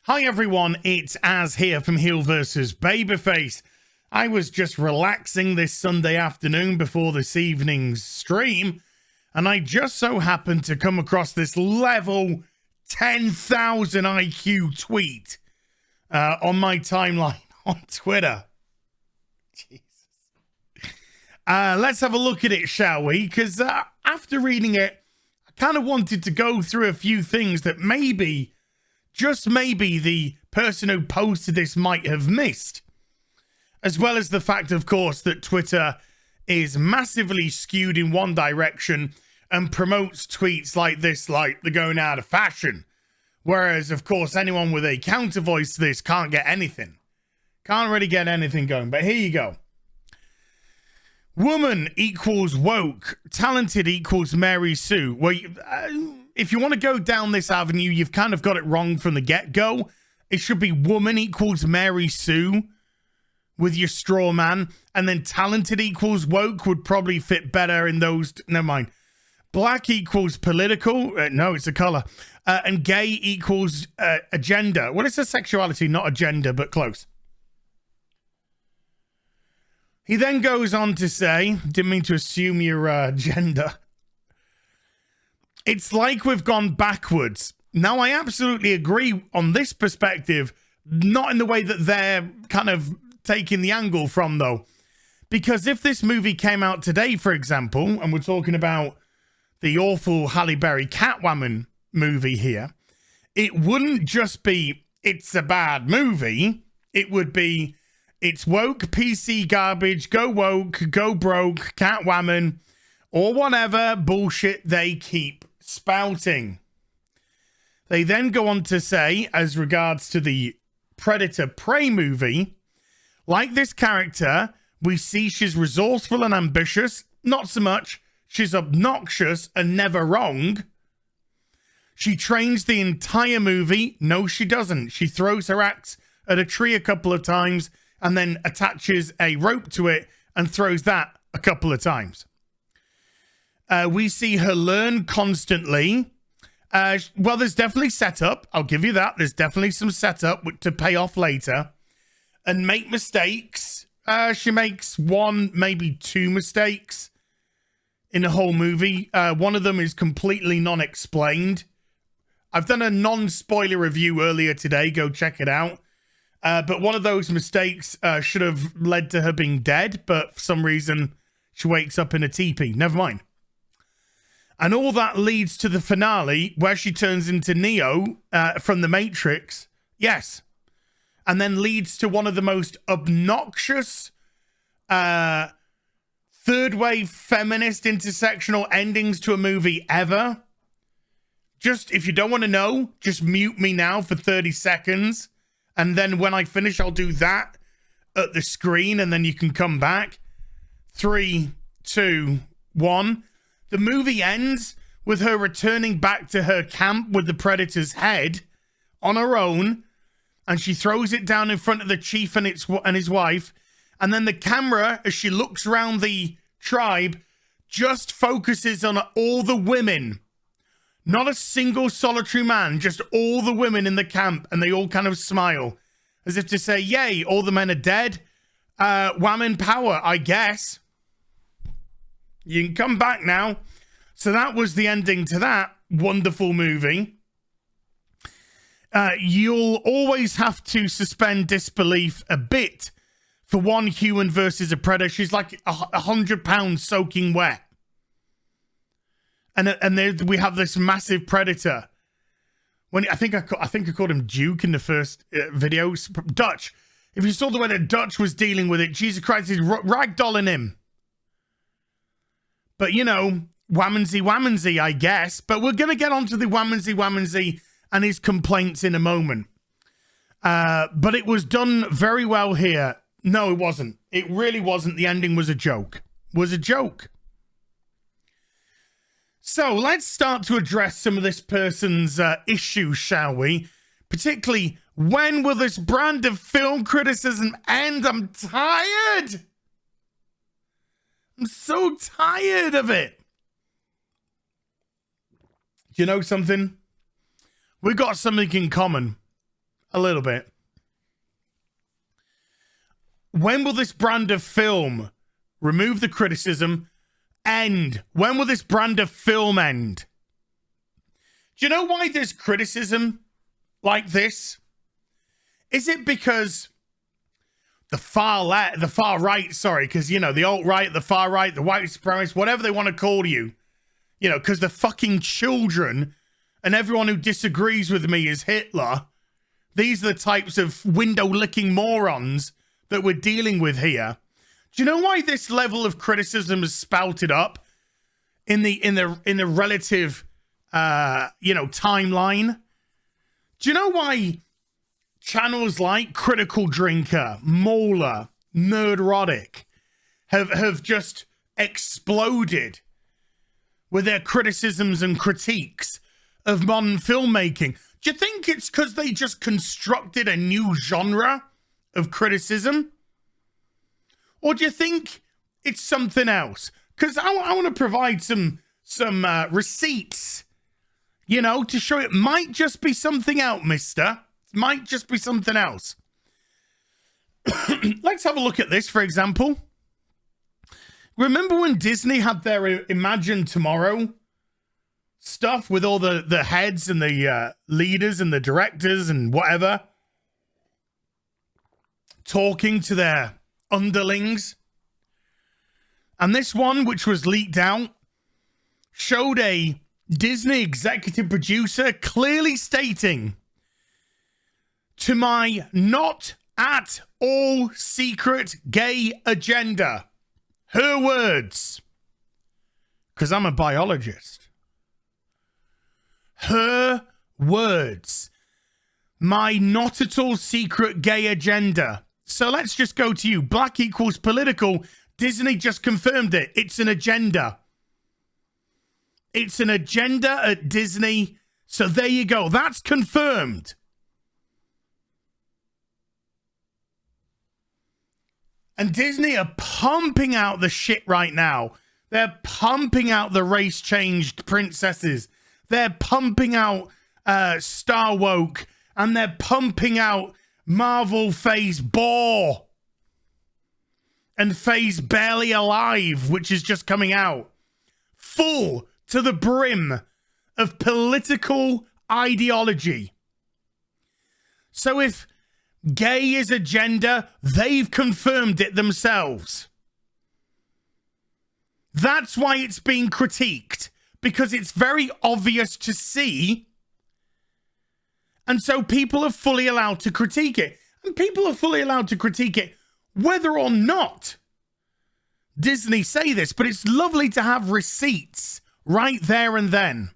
Hi everyone, it's Az here from HeelvsBabyface. I was just relaxing this Sunday afternoon before this evening's stream, and I just so happened to come across this level 10,000 IQ tweet on my timeline on Twitter. Jesus. Let's have a look at it, shall we? Because after reading it, I kind of wanted to go through a few things that maybe, just maybe, the person who posted this might have missed. As well as the fact, of course, that Twitter is massively skewed in one direction and promotes tweets like this like they're going out of fashion. Whereas, of course, anyone with a counter voice to this can't get anything. Can't really get anything going. But here you go. Woman equals woke. Talented equals Mary Sue. Well, if you want to go down this avenue, you've kind of got it wrong from the get-go. It should be woman equals Mary Sue with your straw man. And then talented equals woke would probably fit better in those. Never mind. Black equals political. No, it's a color. And gay equals a gender. Well, it's a sexuality, not a gender, but close. He then goes on to say, didn't mean to assume your gender. It's like we've gone backwards. Now, I absolutely agree on this perspective, not in the way that they're kind of taking the angle from, though. Because if this movie came out today, for example, and we're talking about the awful Halle Berry Catwoman movie here, it wouldn't just be, it's a bad movie. It would be, it's woke, PC garbage, go woke, go broke, Catwoman, or whatever bullshit they keep spouting. They then go on to say, as regards to the Predator Prey movie, like this character, we see she's resourceful and ambitious. Not so much. She's obnoxious and never wrong. She trains the entire movie. No, she doesn't. She throws her axe at a tree a couple of times and then attaches a rope to it and throws that a couple of times. We see her learn constantly. Well, there's definitely setup. I'll give you that. There's definitely some setup to pay off later. And make mistakes. She makes one, maybe two mistakes in the whole movie. One of them is completely non-explained. I've done a non-spoiler review earlier today. Go check it out. But one of those mistakes should have led to her being dead. But for some reason, she wakes up in a teepee. Never mind. And all that leads to the finale where she turns into Neo from The Matrix. Yes. And then leads to one of the most obnoxious third wave feminist intersectional endings to a movie ever. Just, if you don't want to know, just mute me now for 30 seconds. And then when I finish, I'll do that at the screen and then you can come back. 3, 2, 1. The movie ends with her returning back to her camp with the Predator's head on her own. And she throws it down in front of the chief and his wife. And then the camera, as she looks around the tribe, just focuses on all the women. Not a single solitary man, just all the women in the camp. And they all kind of smile. As if to say, yay, all the men are dead. Woman power, I guess. You can come back now. So that was the ending to that wonderful movie. You'll always have to suspend disbelief a bit for one human versus a predator. She's like 100 pounds soaking wet. And there we have this massive predator. When I think I called him Duke in the first video. Dutch. If you saw the way that Dutch was dealing with it, Jesus Christ, he's ragdolling him. But, you know, whammonsy, I guess. But we're going to get onto the whammonsy and his complaints in a moment. But it was done very well here. No, it wasn't. It really wasn't. The ending was a joke. So let's start to address some of this person's issues, shall we? Particularly, when will this brand of film criticism end? I'm tired. I'm so tired of it. You know something? We got something in common. A little bit. When will this brand of film remove the criticism? End. When will this brand of film end? Do you know why there's criticism like this? Is it because the far right, because, you know, the alt-right, the far right, the white supremacists, whatever they want to call you, you know, because the fucking children and everyone who disagrees with me is Hitler. These are the types of window-licking morons that we're dealing with here. Do you know why this level of criticism is spouted up in the relative timeline? Do you know why channels like Critical Drinker, Mauler, Nerdrotic have just exploded with their criticisms and critiques of modern filmmaking? Do you think it's because they just constructed a new genre of criticism? Or do you think it's something else? Because I want to provide some receipts, you know, to show it might just be something else, mister. It might just be something else. Let's have a look at this, for example. Remember when Disney had their Imagine Tomorrow stuff with all the heads and the leaders and the directors and whatever talking to their underlings? And this one, which was leaked out, showed a Disney executive producer clearly stating, "To my not at all secret gay agenda." Her words, because I'm a biologist. Her words. My not at all secret gay agenda. So let's just go to you. Black equals political. Disney just confirmed it. It's an agenda. It's an agenda at Disney. So there you go. That's confirmed. And Disney are pumping out the shit right now. They're pumping out the race-changed princesses. They're pumping out Star Woke. And they're pumping out Marvel Phase Bore. And Phase Barely Alive, which is just coming out. Full to the brim of political ideology. So if gay is agenda, they've confirmed it themselves. That's why it's being critiqued, because it's very obvious to see. And so people are fully allowed to critique it. And people are fully allowed to critique it whether or not Disney say this. But it's lovely to have receipts right there and then.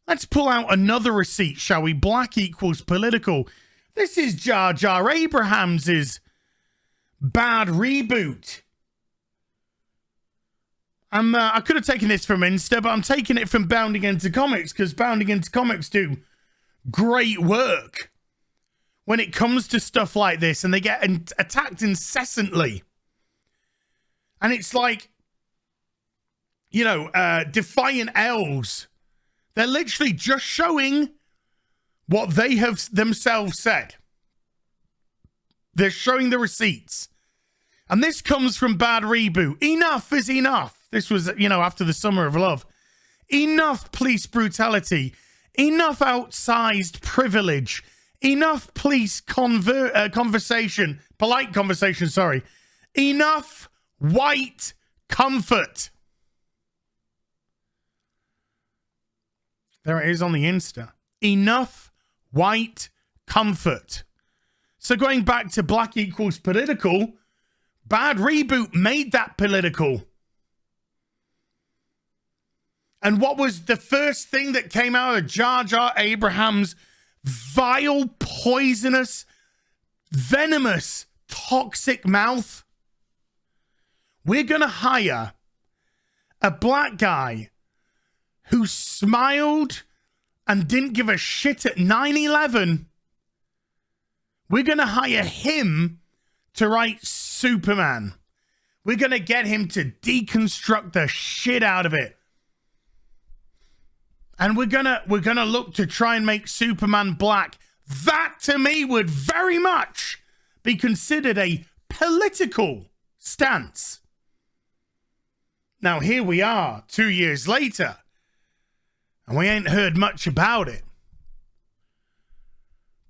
Let's pull out another receipt, shall we? Black equals political. This is Jar Jar Abrahams' bad reboot. I could have taken this from Insta, but I'm taking it from Bounding Into Comics, because Bounding Into Comics do great work when it comes to stuff like this, and they get attacked incessantly. And it's like, you know, Defiant Elves. They're literally just showing what they have themselves said. They're showing the receipts. And this comes from Bad Reboot. Enough is enough. This was, you know, after the Summer of Love. Enough police brutality. Enough outsized privilege. Enough police conversation. Polite conversation, sorry. Enough white comfort. There it is on the Insta. Enough white comfort. So going back to black equals political, Bad Reboot made that political. And what was the first thing that came out of Jar Jar Abrahams' vile, poisonous, venomous, toxic mouth? We're going to hire a black guy who smiled and didn't give a shit at 9/11. We're going to hire him to write Superman. We're going to get him to deconstruct the shit out of it. and we're gonna look to try and make Superman black. That to me would very much be considered a political stance. Now here we are 2 years later, and we ain't heard much about it.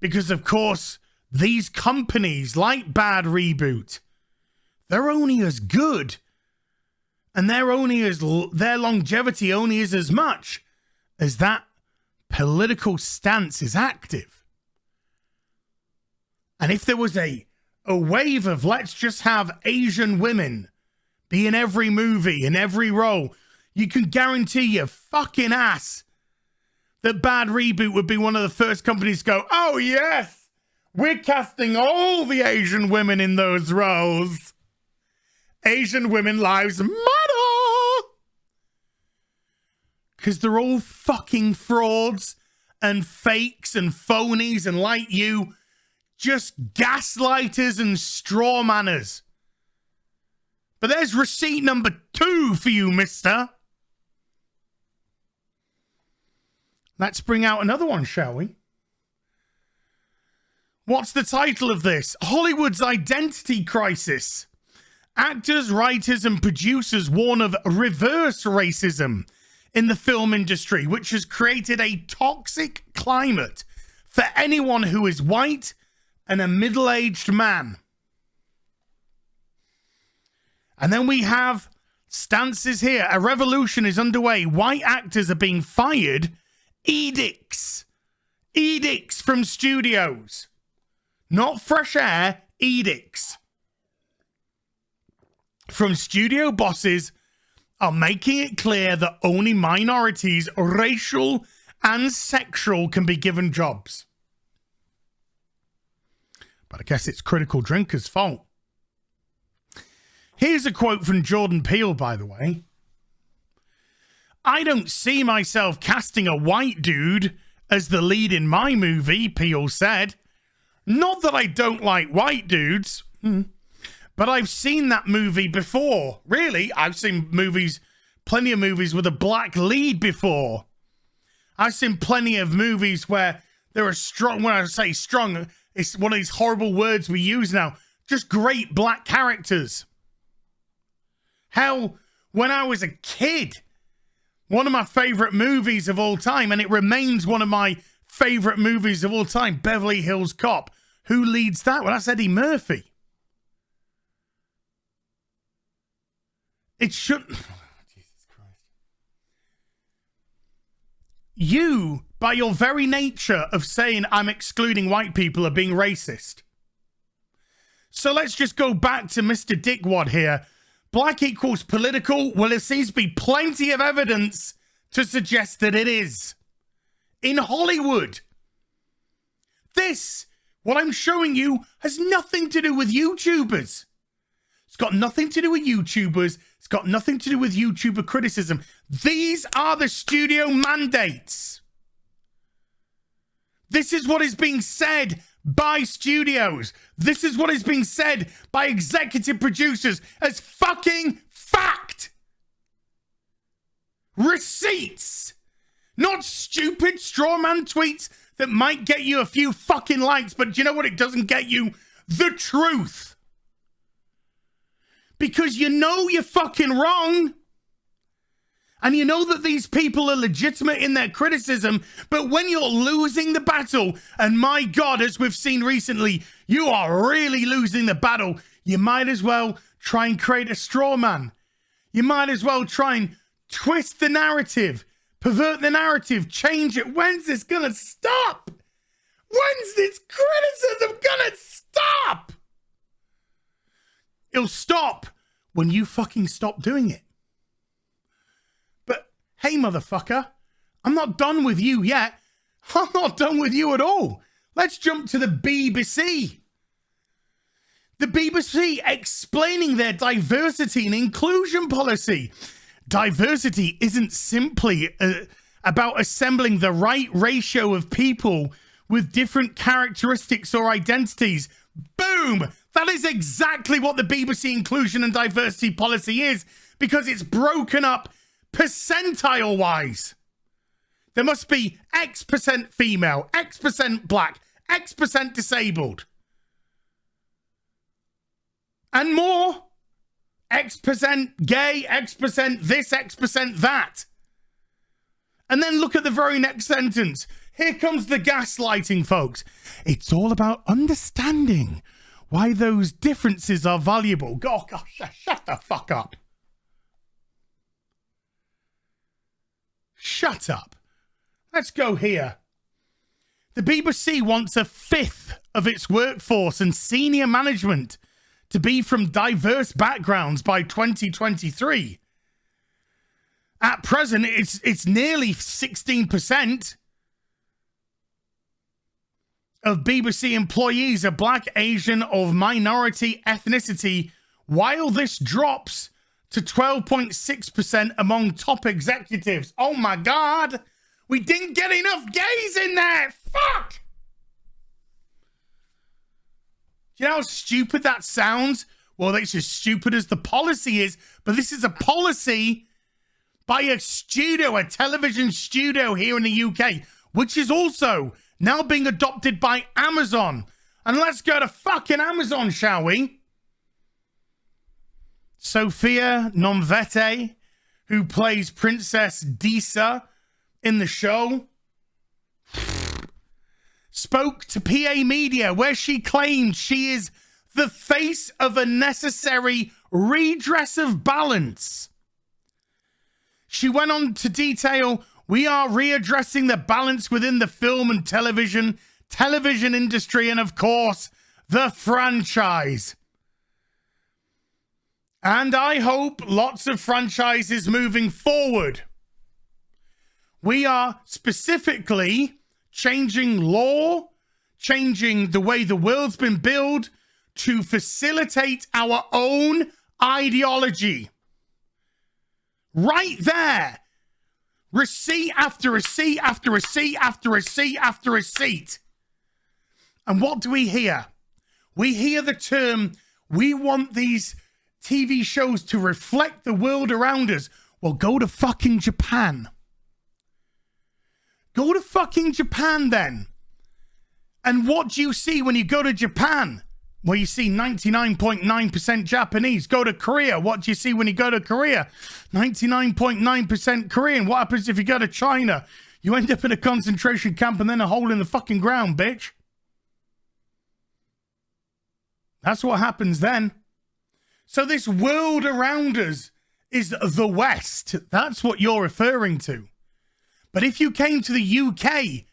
Because of course, these companies like Bad Reboot, they're only as good, and their longevity only is as much as that political stance is active. And if there was a wave of let's just have Asian women be in every movie, in every role, you can guarantee your fucking ass that Bad Reboot would be one of the first companies to go, oh yes, we're casting all the Asian women in those roles. Asian women lives matter. Because they're all fucking frauds and fakes and phonies and like you, just gaslighters and straw manners. But there's receipt number 2 for you, mister. Let's bring out another one, shall we? What's the title of this? Hollywood's Identity Crisis. Actors, writers, and producers warn of reverse racism in the film industry, which has created a toxic climate for anyone who is white and a middle-aged man. And then we have stances here. A revolution is underway. White actors are being fired. Edicts from studios. Not fresh air, edicts from studio bosses are making it clear that only minorities, racial and sexual, can be given jobs. But I guess it's critical drinkers' fault. Here's a quote from Jordan Peele, by the way. I don't see myself casting a white dude as the lead in my movie, Peele said. Not that I don't like white dudes, but I've seen that movie before. Really, I've seen plenty of movies with a black lead before. I've seen plenty of movies where there are strong, when I say strong, it's one of these horrible words we use now, just great black characters. Hell, when I was a kid, one of my favorite movies of all time, and it remains one of my favorite movies of all time, Beverly Hills Cop. Who leads that? Well, that's Eddie Murphy. It shouldn't. Jesus Christ. You, by your very nature of saying I'm excluding white people, are being racist. So let's just go back to Mr. Dickwad here. Black equals political. Well, there seems to be plenty of evidence to suggest that it is. In Hollywood. This, what I'm showing you, has nothing to do with YouTubers. It's got nothing to do with YouTubers. It's got nothing to do with YouTuber criticism. These are the studio mandates. This is what is being said by studios. This is what is being said by executive producers as fucking fact. Receipts. Not stupid straw man tweets that might get you a few fucking likes, but do you know what? It doesn't get you the truth. Because you know you're fucking wrong. And you know that these people are legitimate in their criticism, but when you're losing the battle, and my God, as we've seen recently, you are really losing the battle, you might as well try and create a straw man. You might as well try and twist the narrative, pervert the narrative, change it. When's this gonna stop? When's this criticism gonna stop? It'll stop when you fucking stop doing it. But hey, motherfucker, I'm not done with you yet. I'm not done with you at all. Let's jump to the BBC. The BBC explaining their diversity and inclusion policy. Diversity isn't simply about assembling the right ratio of people with different characteristics or identities. Boom! That is exactly what the BBC inclusion and diversity policy is, because it's broken up percentile-wise. There must be X% female, X% black, X% disabled. And more. X% gay, X% this, X% that. And then look at the very next sentence. Here comes the gaslighting, folks. It's all about understanding why those differences are valuable. Oh, gosh, shut the fuck up. Shut up. Let's go here. The BBC wants a fifth of its workforce and senior management to be from diverse backgrounds by 2023. At present, it's nearly 16% of BBC employees are black, Asian, or minority ethnicity, while this drops to 12.6% among top executives. Oh my God, we didn't get enough gays in there. Fuck. Do you know how stupid that sounds? Well, that's as stupid as the policy is, but this is a policy by a studio, a television studio here in the UK, which is also now being adopted by Amazon. And let's go to fucking Amazon, shall we? Sophia Nomvete, who plays Princess Disa in the show, spoke to PA Media where she claimed she is the face of a necessary redress of balance. She went on to detail, we are readdressing the balance within the film and television industry, and of course, the franchise. And I hope lots of franchises moving forward. We are specifically changing law, changing the way the world's been built to facilitate our own ideology. Right there. Receipt after receipt after receipt after receipt after receipt. And what do we hear? We hear the term, we want these TV shows to reflect the world around us. Well, go to fucking Japan. Go to fucking Japan then. And what do you see when you go to Japan? Well, you see 99.9% Japanese. Go to Korea. What do you see when you go to Korea? 99.9% Korean. What happens if you go to China? You end up in a concentration camp and then a hole in the fucking ground, bitch. That's what happens then. So this world around us is the West. That's what you're referring to. But if you came to the UK,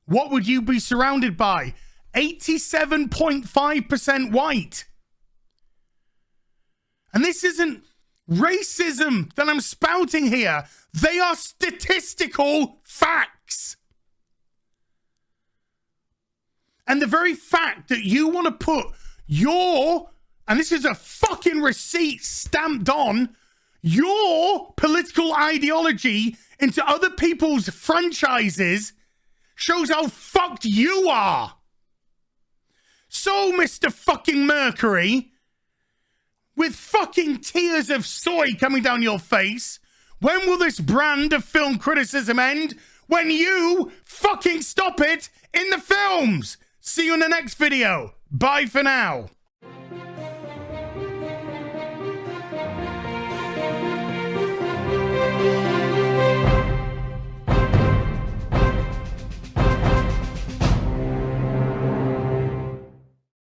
what would you be surrounded by? 87.5% white. And this isn't racism that I'm spouting here. They are statistical facts. And the very fact that you want to put your, and this is a fucking receipt stamped on, your political ideology into other people's franchises shows how fucked you are. So, Mr. fucking Mercury, with fucking tears of soy coming down your face, when will this brand of film criticism end? When you fucking stop it in the films. See you in the next video. Bye for now.